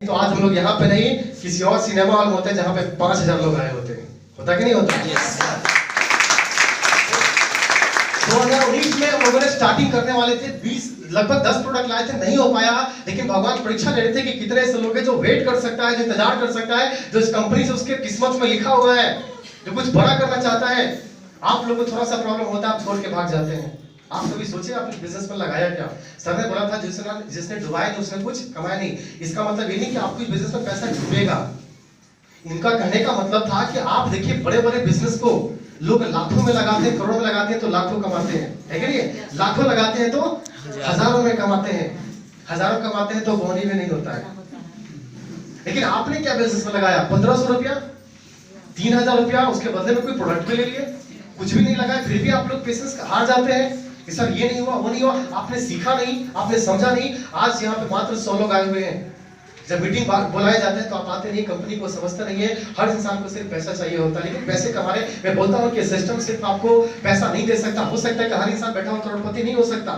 तो आज हम लोग यहाँ पे नहीं किसी और सिनेमा हॉल में होते हैं जहाँ पे 5000 लोग आए होते हैं। होता कि नहीं होता? 2019 में हम लोगों ने स्टार्टिंग करने वाले थे, 20 लगभग 10 प्रोडक्ट लाए थे, नहीं हो पाया। लेकिन भगवान परीक्षा ले रहे थे कि कितने ऐसे लोग हैं जो वेट कर सकता है, जो इंतजार कर सकता है, जो इस कंपनी से उसके किस्मत में लिखा हुआ है, जो कुछ बड़ा करना चाहता है। आप लोगों को थोड़ा सा प्रॉब्लम होता है, आप छोड़ के भाग जाते हैं। आप कभी सोचे आपने बिजनेस में लगाया क्या? सर ने बोला था जिसने डुबाया नहीं उसने कुछ कमाया नहीं। इसका मतलब ये नहीं कि आपको इस बिजनेस में पैसा डूबेगा। इनका कहने का मतलब था कि आप देखिए बड़े बड़े बिजनेस को लोग लाखों में लगाते हैं, करोड़ों में लगाते हैं तो लाखों कमाते हैं, है कि नहीं? लाखों लगाते हैं तो हजारों में कमाते हैं, हजारों कमाते हैं तो बोनी में नहीं होता है। लेकिन आपने क्या बिजनेस में लगाया? 1500 रुपया, 3000 रुपया, उसके बदले में कोई प्रोडक्ट भी ले लिए, कुछ भी नहीं लगाया, फिर भी आप लोग पेशेंस हार जाते हैं कि सर ये नहीं हुआ, वो नहीं हुआ। आपने सीखा नहीं, आपने समझा नहीं। आज यहाँ पे मात्र 100 लोग आए हुए हैं। जब मीटिंग बुलाए जाते हैं तो आप आते नहीं, कंपनी को समझते नहीं है। हर इंसान को सिर्फ पैसा चाहिए होता है, लेकिन पैसे कमाने, मैं बोलता हूँ कि सिस्टम सिर्फ आपको पैसा नहीं दे सकता। हो सकता है कि हर इंसान बैठा हो करोड़पति नहीं हो सकता।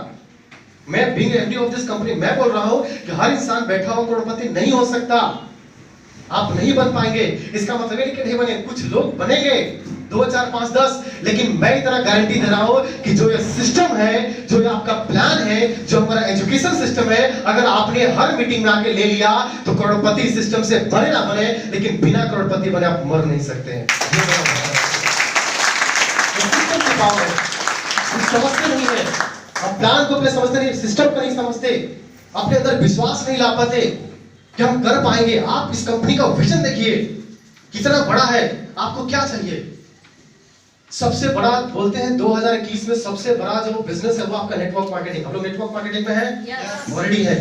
मैं being MD of this company मैं बोल रहा हूँ कि हर इंसान बैठा हो करोड़पति नहीं हो सकता। आप नहीं बन पाएंगे। इसका मतलब ये कि नहीं बने, कुछ लोग बनेंगे 2 4 5 10, लेकिन मैं इतना गारंटी दे रहा हूं कि जो ये सिस्टम है, जो ये आपका प्लान है, जो हमारा एजुकेशन सिस्टम है, अगर आपने हर मीटिंग में आके ले लिया तो करोड़पति सिस्टम से बने ना बने, लेकिन बिना करोड़पति बने आप मर नहीं सकते हैं। सिस्टम की पावर है, हम समझते नहीं है। हम प्लान को अपने समझते नहीं, सिस्टम को नहीं समझते, अपने अंदर विश्वास नहीं ला पाते कि हम कर पाएंगे। आप इस कंपनी का विजन देखिए कितना बड़ा है। आपको क्या चाहिए? सबसे बड़ा बोलते हैं 2021 में सबसे बड़ा जो बिजनेस है वो आपका नेटवर्क मार्केटिंग। हम लोग नेटवर्क मार्केटिंग में है, ऑलरेडी है।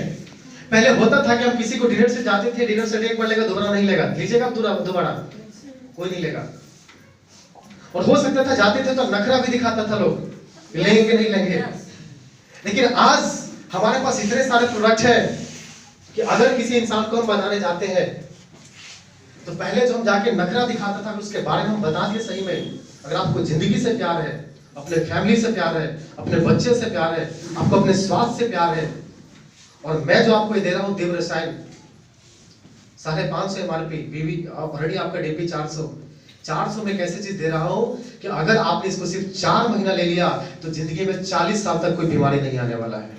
पहले होता था कि हम किसी को डिनर से जाते थे, डिनर से एक बार लेगा, दोबारा नहीं लेगा। लीजिएगा दोबारा कोई नहीं लेगा। और हो सकता था जाते थे तो नखरा भी दिखाता था लोग, लेंगे नहीं लेंगे। लेकिन आज हमारे पास इतने सारे प्रोडक्ट है कि अगर किसी इंसान को हम बनाने जाते हैं तो पहले जो हम जाके नखरा दिखाता था उसके बारे में हम बता दिए सही में। अगर आपको जिंदगी से प्यार है, अपने फैमिली से प्यार है, अपने बच्चे से प्यार है, आपको अपने स्वास्थ्य से प्यार है, और मैं जो आपको ये दे रहा हूँ दिव्य रसायन 550 MRP, बीवी ऑलरेडी आपका डीपी 400 में कैसी चीज दे रहा हूँ कि अगर आपने इसको सिर्फ 4 महीना ले लिया तो जिंदगी में 40 साल तक कोई बीमारी नहीं आने वाला है।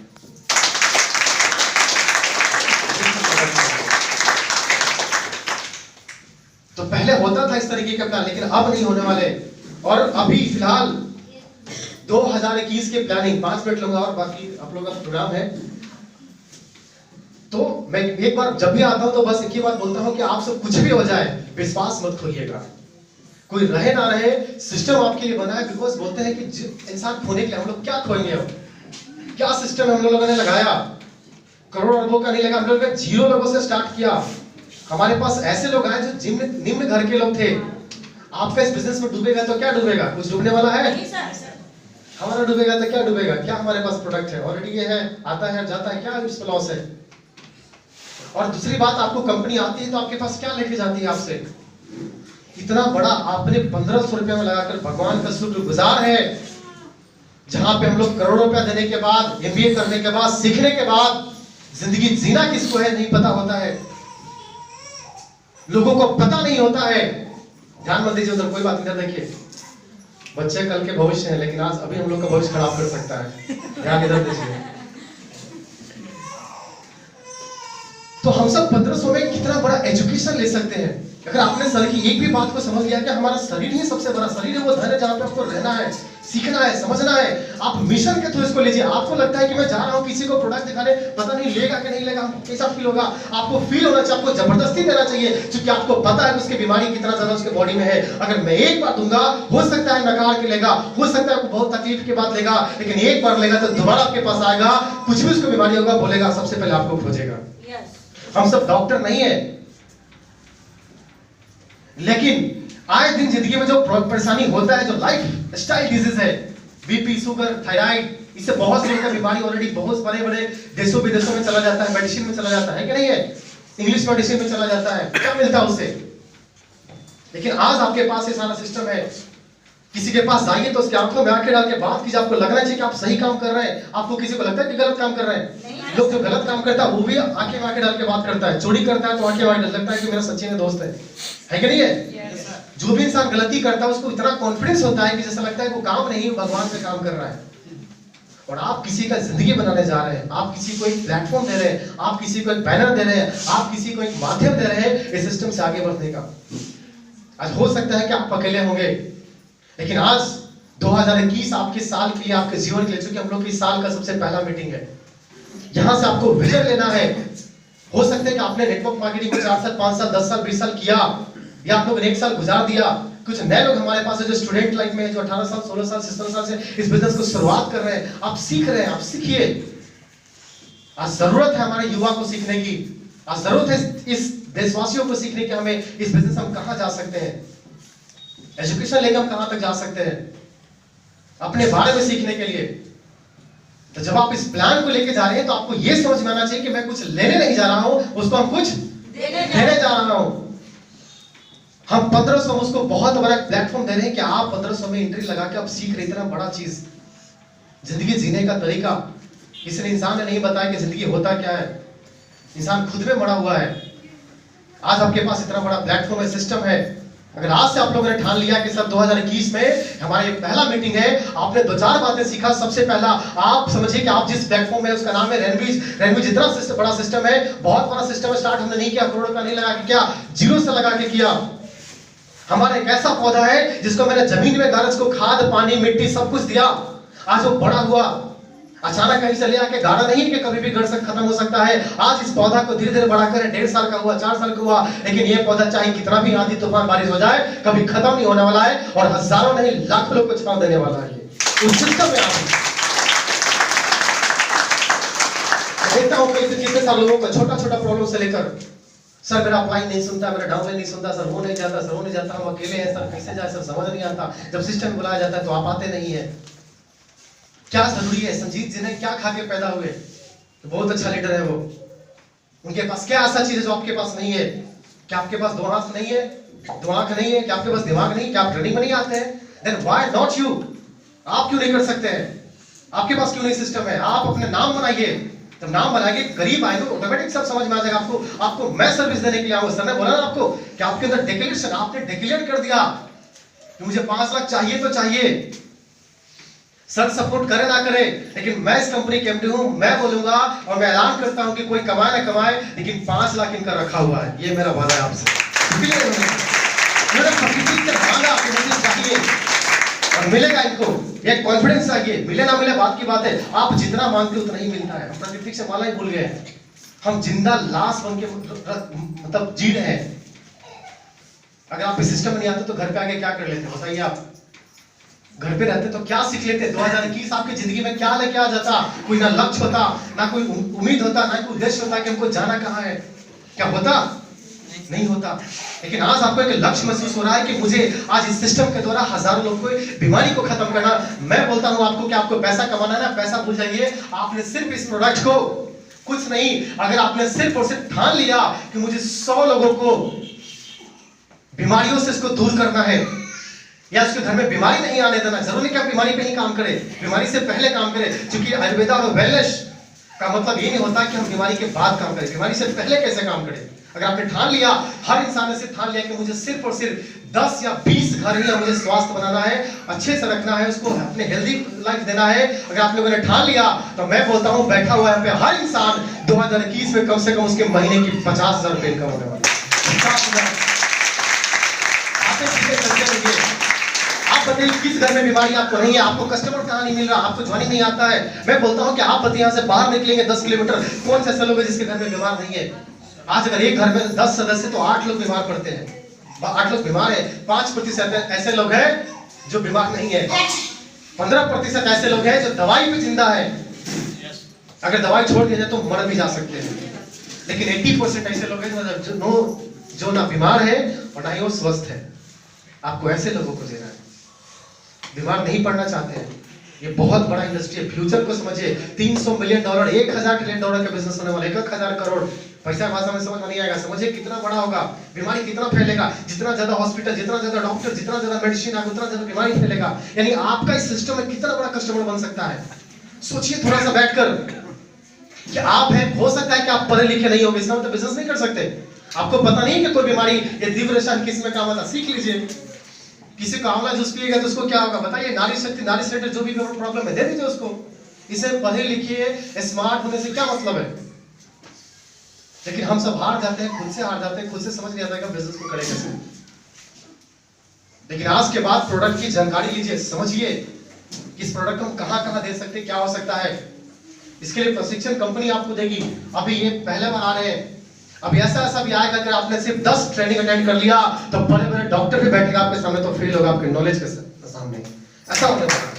तो पहले होता था इस तरीके का प्लान, लेकिन अब नहीं होने वाले। और अभी फिलहाल 2021 के प्लानिंग 5 मिनट लूंगा और बाकी आप लोगों का प्रोग्राम है। तो मैं एक बार जब भी आता हूं तो बस एक ही बात बोलता हूं कि आप सब कुछ भी हो जाए विश्वास मत खोइएगा। कोई रहे ना रहे, सिस्टम आपके लिए बना है। बिकॉज बोलते हैं कि इंसान खोने के लिए हम लोग क्या खोएंगे? अब क्या सिस्टम हम लोगों ने लगाया? करोड़ अरबों का नहीं लगा, हम लोगों ने 0 लोगों से स्टार्ट किया। हमारे पास ऐसे लोग आए जो निम्न घर के लोग थे। आपका इस बिजनेस में डूबेगा तो क्या डूबेगा? कुछ डूबने वाला है? हमारा डूबेगा तो क्या डूबेगा? क्या हमारे पास प्रोडक्ट है, ऑलरेडी ये है, आता है जाता है, क्या इसमें लॉस है? और दूसरी बात, आपको कंपनी आती है तो आपके पास क्या लेके जाती है आपसे? इतना बड़ा आपने 1500 रुपया में लगाकर भगवान का शुक्रगुजार है, जहां पे हम लोग करोड़ों रुपया देने के बाद, MBA करने के बाद, सीखने के बाद जिंदगी जीना किसको है नहीं पता होता है। लोगों को पता नहीं होता है। ध्यान मत दीजिए उधर, कोई बात इधर देखिए। बच्चे कल के भविष्य हैं, लेकिन आज अभी हम लोग का भविष्य खराब कर सकता है। ध्यान इधर दीजिए। तो हम सब 1500 में कितना बड़ा एजुकेशन ले सकते हैं। अगर आपने सर की एक भी बात को समझ लिया कि हमारा शरीर ही सबसे बड़ा शरीर है, वो धन है जहां पे आपको रहना है, सीखना है, समझना है। आप मिशन के थ्रू इसको लीजिए। आपको लगता है कि मैं जा रहा हूं किसी को प्रोडक्ट दिखाने, पता नहीं लेगा कि नहीं लेगा, कैसा फील होगा? आपको फील होना चाहिए, आपको जबरदस्ती देना चाहिए, क्योंकि आपको पता है उसकी बीमारी कितना ज्यादा उसके बॉडी में है। अगर मैं एक बार दूंगा, हो सकता है नकार के लेगा, हो सकता है आपको बहुत तकलीफ के बाद लेगा, लेकिन एक बार लेगा तो दोबारा आपके पास आएगा। कुछ भी उसको बीमारी होगा, बोलेगा सबसे पहले आपको खोजेगा। हम सब डॉक्टर नहीं है, लेकिन आए दिन जिंदगी में जो परेशानी होता है, जो लाइफ स्टाइल डिजीज है, बीपी, शुगर, थायराइड, इससे बहुत से लोगों का बीमारी ऑलरेडी बहुत बड़े बड़े देशों विदेशों में चला जाता है, मेडिसिन में चला जाता है कि नहीं है? इंग्लिश मेडिसिन में चला जाता है, क्या मिलता है उससे? लेकिन आज आपके पास ये सारा सिस्टम है। किसी के पास जाइए तो उसकी आंखों में आंखें डाल के बात कीजिए, आपको लगना चाहिए कि आप सही काम कर रहे हैं। आपको किसी को लगता है कि गलत काम कर रहे हैं? लोग जो गलत काम करता है वो भी आंखें में आंखें डाल के बात करता है। चोरी करता है तो आंखें में आंखें डाल लगता है कि मेरा सच्ची में दोस्त है कि नहीं है? जो भी इंसान गलती करता है उसको इतना कॉन्फिडेंस होता है कि जैसा लगता है वो काम नहीं भगवान पे काम कर रहा है। और आप किसी का जिंदगी बनाने जा रहे हैं, आप किसी को एक प्लेटफॉर्म दे रहे हैं, आप किसी को एक बैनर दे रहे हैं, आप किसी को एक माध्यम दे रहे हैं इस सिस्टम से आगे बढ़ने का। आज हो सकता है कि आप अकेले होंगे, लेकिन आज 2021 आपके साल के लिए, आपके जीवन के लिए, चूंकि हम लोग की साल का सबसे पहला मीटिंग है, यहां से आपको विजन लेना है। हो सकता है कि आपने नेटवर्क मार्केटिंग को 4 साल 5 साल 10 साल 20 साल किया, या आप लोग 1 साल गुजार दिया। कुछ नए लोग हमारे पास है जो स्टूडेंट लाइफ में है, जो 18 साल 16 साल 17 साल से इस बिजनेस को शुरुआत कर रहे हैं। आप सीख रहे हैं, आप सीखिए। आज जरूरत है हमारे युवा को सीखने की, आज जरूरत है इस देशवासियों को सीखने की, हमें इस बिजनेस हम कहां जा सकते हैं, एजुकेशन लेकर हम कहां तक जा सकते हैं अपने बारे में सीखने के लिए। तो जब आप इस प्लान को लेके जा रहे हैं तो आपको यह समझ में आना चाहिए कि मैं कुछ लेने नहीं जा रहा हूं, उसको हम कुछ देने जा रहा हूं। हम 1500 उसको बहुत बड़ा प्लेटफॉर्म दे रहे हैं कि आप 1500 में एंट्री लगा के आप सीख रहे, इतना बड़ा चीज, जिंदगी जीने का तरीका। किसी ने इंसान ने नहीं बताया कि जिंदगी होता क्या है, इंसान खुद में मरा हुआ है। आज आपके पास इतना बड़ा प्लेटफॉर्म है, सिस्टम है। अगर आज से आप लोगों ने ठान लिया कि सर 2021 में हमारी पहला मीटिंग है, आपने 2-4 बातें सीखा। सबसे पहला आप समझिए कि आप जिस प्लेटफॉर्म में, उसका नाम है रेनवीज। इतना बड़ा सिस्टम है, बहुत बड़ा सिस्टम है। स्टार्ट हमने नहीं किया करोड़ों का नहीं लगा के, क्या जीरो से लगा के किया। हमारा एक ऐसा पौधा है जिसको मैंने जमीन में गाड़ा, उसको खाद पानी मिट्टी सब कुछ दिया, आज वो बड़ा हुआ। अचानक कहीं से ले आके गाड़ा नहीं कि कभी भी गड़ से खत्म हो सकता है। आज इस पौधा को धीरे धीरे बढ़ाकर 1.5 साल का हुआ, 4 साल का हुआ, लेकिन ये पौधा चाहे कितना भी आंधी तूफान बारिश हो जाए कभी खत्म नहीं होने वाला है, और हजारों नहीं लाखों लोग को छांव देने वाला है। उस सिस्टम में आप देखता हूं कितने सारे लोगों को छोटा छोटा प्रॉब्लम से लेकर, सर मेरा अपलाइन नहीं सुनता, मेरा डाउनलाइन नहीं सुनता, सर वो नहीं जाता, सर वो नहीं जाता, हम अकेले हैं, सर कैसे जाए, सर समझ नहीं आता। जब सिस्टम बुलाया जाता है तो आप आते नहीं है। क्या जरूरी है? संजीत जी ने क्या खा के पैदा हुए, तो बहुत अच्छा लीडर है वो। उनके पास क्या ऐसा चीज है जो आपके पास नहीं है? क्या आपके पास 2 हाथ नहीं है, 2 आंख नहीं है? क्या आपके पास दिमाग नहीं? क्या आप ट्रेनिंग में नहीं आते हैं? Then why not you? आप क्यों नहीं कर सकते हैं? आपके पास क्यों नहीं सिस्टम है? आप अपने नाम बनाइए, जब नाम बनाएंगे करीब आएंगे ऑटोमेटिक सब समझ में आ जाएगा आपको। आपको मैं सर्विस देने के लिए आऊंगा। सर ने बोला ना आपको कि आपके अंदर डिक्लेरेशन, आपने डिक्लेयर कर दिया कि मुझे 5 लाख चाहिए तो चाहिए, सर सपोर्ट करे ना करे, लेकिन मैं इस कंपनी के एमडी हूं, मैं बोलूंगा और मैं ऐलान करता हूं कि कोई कमाए ना कमाए, लेकिन 5 लाख इनका रखा हुआ है। ये मेरा वादा है आपसे। चाहिए और मिलेगा इनको, ये कॉन्फिडेंस चाहिए। मिले ना मिले बात की बात है, आप जितना मांगते उतना ही मिलता है। हम प्राकृतिक से माला ही भूल गए, हम जिंदा लाश बन के मतलब जी रहे हैं। अगर आप इस सिस्टम में नहीं आते तो घर पे आके क्या कर लेते बताइए? आप घर पे रहते तो क्या सीख लेते? 2021 आपकी जिंदगी में क्या लेके आ जाता? कोई ना लक्ष्य होता, ना कोई उम्मीद होता, ना कोई उद्देश्य होता कि हमको जाना कहाँ है। क्या होता? नहीं होता। लेकिन आज आपको एक लक्ष्य महसूस हो रहा है कि मुझे आज इस सिस्टम के द्वारा हजारों लोगों को बीमारी को खत्म करना। मैं बोलता हूं आपको कि आपको पैसा कमाना है ना, पैसा भूल जाइए। आपने सिर्फ इस प्रोडक्ट को, कुछ नहीं, अगर आपने सिर्फ और सिर्फ ठान लिया कि मुझे 100 लोगों को बीमारियों से इसको दूर करना है, या उसके घर में बीमारी नहीं आने देना। जरूरी क्या बीमारी पे ही काम करे, बीमारी से पहले काम करे। क्योंकि आयुर्वेदा और वेलनेस का मतलब ये नहीं होता कि हम बीमारी के बाद काम करें, बीमारी से पहले कैसे काम करें। अगर आपने ठान लिया, हर इंसान ने सिर्फ ठान लिया कि मुझे सिर्फ और सिर्फ 10 या 20 घर ही मुझे स्वास्थ्य बनाना है, अच्छे से रखना है, उसको अपने हेल्दी लाइफ देना है। अगर आप लोगों ने ठान लिया तो मैं बोलता हूं बैठा हुआ है पे हर इंसान 2021 में कम से कम उसके महीने की 50,000 रुपए इनकम होने वाली है। 50,000। आप बताइए किस घर में बीमारी आपको नहीं है? आपको कस्टमर कहां नहीं मिल रहा, आपको ज्वाइनिंग नहीं आता है। मैं बोलता हूं कि आप बताइए यहाँ से बाहर निकलेंगे 10 किलोमीटर, कौन से ऐसे लोग हैं जिसके घर में बीमार नहीं है? आज अगर एक घर में 10 सदस्य तो 8 लोग बीमार पड़ते हैं, 8 लोग बीमार है। 5% ऐसे लोग हैं जो बीमार नहीं है, 15% ऐसे लोग हैं जो दवाई पे जिंदा है। अगर दवाई छोड़ दिया जाए तो मर भी जा सकते हैं, लेकिन 80% ऐसे लोग हैं जो ना बीमार है और ना ही वो स्वस्थ है। आपको ऐसे लोगों को देना है, बीमार नहीं पड़ना चाहते हैं, ये बहुत बड़ा इंडस्ट्री है, फ्यूचर को समझिए। 300 मिलियन डॉलर, 1000 ट्रिलियन डॉलर का बिजनेस होने वाला है, 1000 करोड़। पैसा भाषा में समझ में नहीं आएगा, समझिए कितना बड़ा होगा, बीमारी कितना फैलेगा। जितना ज्यादा हॉस्पिटल, जितना ज्यादा डॉक्टर, जितना ज्यादा मेडिसिन आएगा, उतना ज्यादा बीमारी फैलेगा। यानी आपका इस सिस्टम में कितना बड़ा कस्टमर बन सकता है। सोचिए थोड़ा सा बैठकर कि आप हैं, हो सकता है कि आप पढ़े लिखे नहीं होंगे, इसका मतलब बिजनेस नहीं कर सकते। आपको पता नहीं है कि कोई बीमारी या डिप्रेशन किस में काम आता, सीख लीजिए। किसी को आंवला जूस पिएगा तो उसको क्या होगा बताइए, नारी शक्ति, नारी सेंटर, जो भी प्रॉब्लम है दे दीजिए उसको। इसे पढ़े लिखिए, स्मार्ट होने से क्या मतलब है। लेकिन हम सब हार जाते हैं, खुद से हार जाते हैं, खुद से समझ नहीं आता है कि बिजनेस को करें कैसे। लेकिन आज के बाद प्रोडक्ट की जानकारी लीजिए, समझिए कि इस प्रोडक्ट को हम कहां कहां दे सकते हैं, क्या हो सकता है। इसके लिए प्रशिक्षण कंपनी आपको देगी। अभी ये पहले बार आ रहे हैं, अब ऐसा भी आएगा कि आपने सिर्फ 10 ट्रेनिंग अटेंड कर लिया तो बड़े बड़े डॉक्टर भी बैठेगा आपके सामने तो फेल होगा आपके नॉलेज के सामने। ऐसा होने वाला है।